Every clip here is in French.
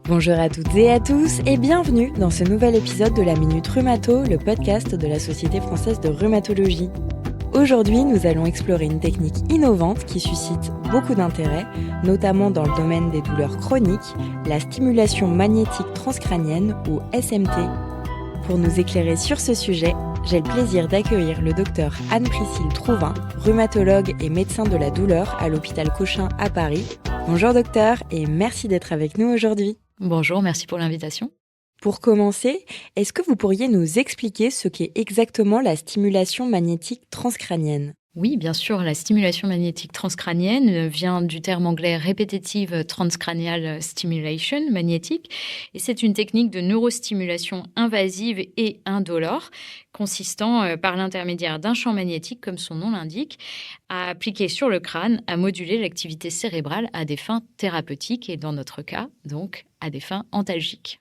Bonjour à toutes et à tous et bienvenue dans ce nouvel épisode de la Minute Rhumato, le podcast de la Société française de rhumatologie. Aujourd'hui, nous allons explorer une technique innovante qui suscite beaucoup d'intérêt, notamment dans le domaine des douleurs chroniques, la stimulation magnétique transcrânienne ou SMT. Pour nous éclairer sur ce sujet, j'ai le plaisir d'accueillir le docteur Anne-Priscille Trouvin, rhumatologue et médecin de la douleur à l'hôpital Cochin à Paris. Bonjour docteur et merci d'être avec nous aujourd'hui. Bonjour, merci pour l'invitation. Pour commencer, est-ce que vous pourriez nous expliquer ce qu'est exactement la stimulation magnétique transcrânienne ? Oui, bien sûr, la stimulation magnétique transcrânienne vient du terme anglais Repetitive Transcranial Stimulation magnétique et c'est une technique de neurostimulation invasive et indolore consistant par l'intermédiaire d'un champ magnétique, comme son nom l'indique, à appliquer sur le crâne, à moduler l'activité cérébrale à des fins thérapeutiques et dans notre cas, donc, à des fins antalgiques.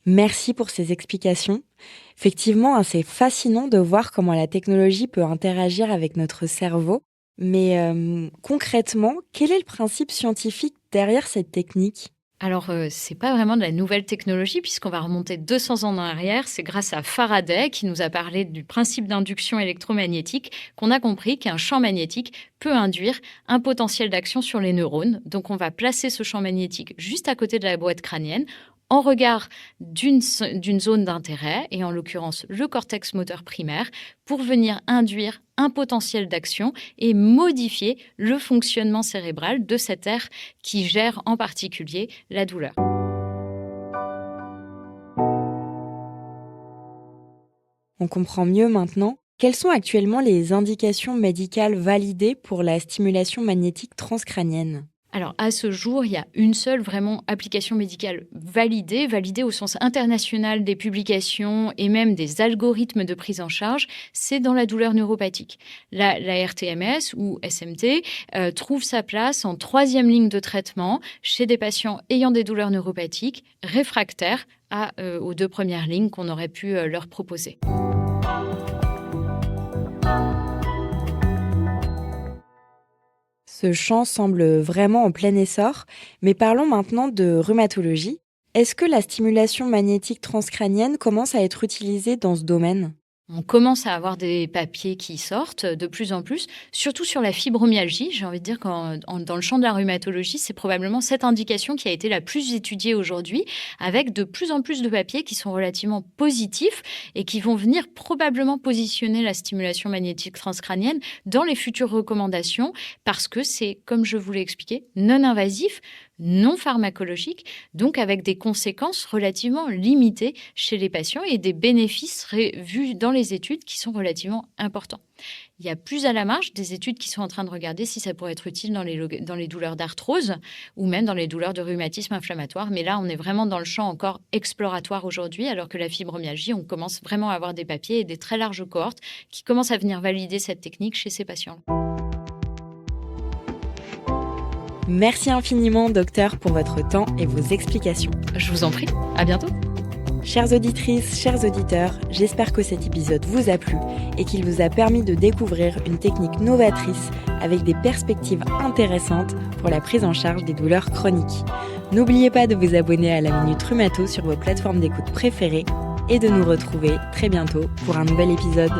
Merci pour ces explications. Effectivement, c'est fascinant de voir comment la technologie peut interagir avec notre cerveau. Mais concrètement, quel est le principe scientifique derrière cette technique ? Alors, c'est pas vraiment de la nouvelle technologie puisqu'on va remonter 200 ans en arrière. C'est grâce à Faraday qui nous a parlé du principe d'induction électromagnétique qu'on a compris qu'un champ magnétique peut induire un potentiel d'action sur les neurones. Donc, on va placer ce champ magnétique juste à côté de la boîte crânienne en regard d'une zone d'intérêt, et en l'occurrence le cortex moteur primaire, pour venir induire un potentiel d'action et modifier le fonctionnement cérébral de cette aire qui gère en particulier la douleur. On comprend mieux maintenant. Quelles sont actuellement les indications médicales validées pour la stimulation magnétique transcrânienne ? Alors, à ce jour, il y a une seule vraiment application médicale validée au sens international des publications et même des algorithmes de prise en charge, c'est dans la douleur neuropathique. La RTMS ou SMT trouve sa place en 3e ligne de traitement chez des patients ayant des douleurs neuropathiques réfractaires aux 2 premières lignes qu'on aurait pu leur proposer. Ce champ semble vraiment en plein essor, mais parlons maintenant de rhumatologie. Est-ce que la stimulation magnétique transcrânienne commence à être utilisée dans ce domaine ? On commence à avoir des papiers qui sortent de plus en plus, surtout sur la fibromyalgie. J'ai envie de dire que dans le champ de la rhumatologie, c'est probablement cette indication qui a été la plus étudiée aujourd'hui, avec de plus en plus de papiers qui sont relativement positifs et qui vont venir probablement positionner la stimulation magnétique transcrânienne dans les futures recommandations, parce que c'est, comme je vous l'ai expliqué, non invasif, non pharmacologique, donc avec des conséquences relativement limitées chez les patients et des bénéfices vus dans les études qui sont relativement importants. Il y a plus à la marge des études qui sont en train de regarder si ça pourrait être utile dans les douleurs d'arthrose ou même dans les douleurs de rhumatisme inflammatoire. Mais là, on est vraiment dans le champ encore exploratoire aujourd'hui, alors que la fibromyalgie, on commence vraiment à avoir des papiers et des très larges cohortes qui commencent à venir valider cette technique chez ces patients. Merci infiniment, docteur, pour votre temps et vos explications. Je vous en prie, à bientôt. Chères auditrices, chers auditeurs, j'espère que cet épisode vous a plu et qu'il vous a permis de découvrir une technique novatrice avec des perspectives intéressantes pour la prise en charge des douleurs chroniques. N'oubliez pas de vous abonner à la Minute Rhumato sur vos plateformes d'écoute préférées et de nous retrouver très bientôt pour un nouvel épisode.